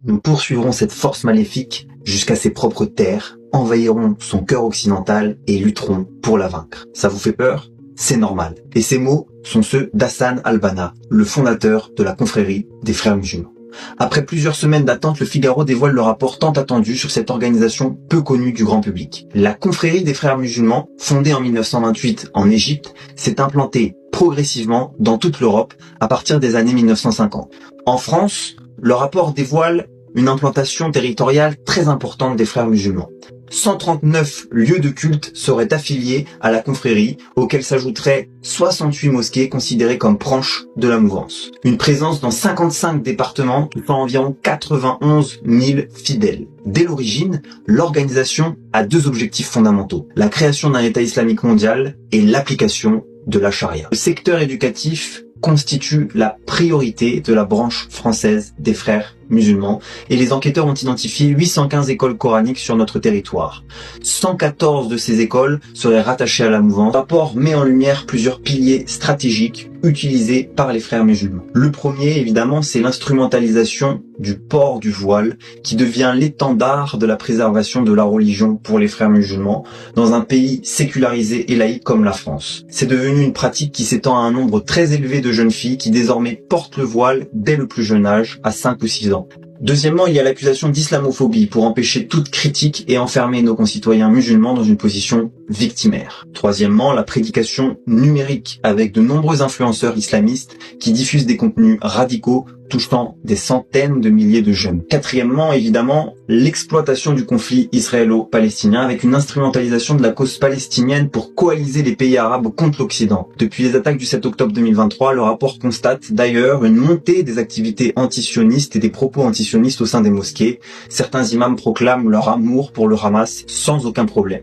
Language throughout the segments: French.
Nous poursuivrons cette force maléfique jusqu'à ses propres terres, envahirons son cœur occidental et lutterons pour la vaincre. Ça vous fait peur? C'est normal. Et ces mots sont ceux d'Hassan al-Banna, le fondateur de la confrérie des frères musulmans. Après plusieurs semaines d'attente, le Figaro dévoile le rapport tant attendu sur cette organisation peu connue du grand public. La confrérie des frères musulmans, fondée en 1928 en Égypte, s'est implantée progressivement dans toute l'Europe à partir des années 1950. En France, le rapport dévoile une implantation territoriale très importante des frères musulmans. 139 lieux de culte seraient affiliés à la confrérie, auxquels s'ajouteraient 68 mosquées considérées comme branches de la mouvance. Une présence dans 55 départements, touchant environ 91 000 fidèles. Dès l'origine, l'organisation a deux objectifs fondamentaux: la création d'un État islamique mondial et l'application de la charia. Le secteur éducatif constitue la priorité de la branche française des frères musulmans et les enquêteurs ont identifié 815 écoles coraniques sur notre territoire. 114 de ces écoles seraient rattachées à la mouvance. Le rapport met en lumière plusieurs piliers stratégiques utilisés par les frères musulmans. Le premier, évidemment, c'est l'instrumentalisation du port du voile qui devient l'étendard de la préservation de la religion pour les frères musulmans dans un pays sécularisé et laïque comme la France. C'est devenu une pratique qui s'étend à un nombre très élevé de jeunes filles qui désormais portent le voile dès le plus jeune âge, à 5 ou 6 ans. Deuxièmement, il y a l'accusation d'islamophobie pour empêcher toute critique et enfermer nos concitoyens musulmans dans une position victimaire. Troisièmement, la prédication numérique avec de nombreux influenceurs islamistes qui diffusent des contenus radicaux touchant des centaines de milliers de jeunes. Quatrièmement, évidemment, l'exploitation du conflit israélo-palestinien avec une instrumentalisation de la cause palestinienne pour coaliser les pays arabes contre l'Occident. Depuis les attaques du 7 octobre 2023, le rapport constate d'ailleurs une montée des activités antisionistes et des propos antisionistes au sein des mosquées. Certains imams proclament leur amour pour le Hamas sans aucun problème.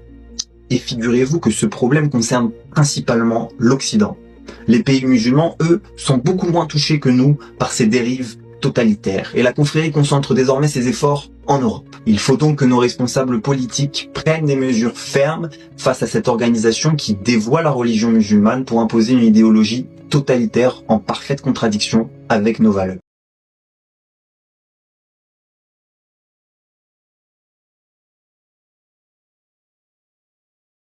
Et figurez-vous que ce problème concerne principalement l'Occident. Les pays musulmans, eux, sont beaucoup moins touchés que nous par ces dérives totalitaires. Et la confrérie concentre désormais ses efforts en Europe. Il faut donc que nos responsables politiques prennent des mesures fermes face à cette organisation qui dévoie la religion musulmane pour imposer une idéologie totalitaire en parfaite contradiction avec nos valeurs.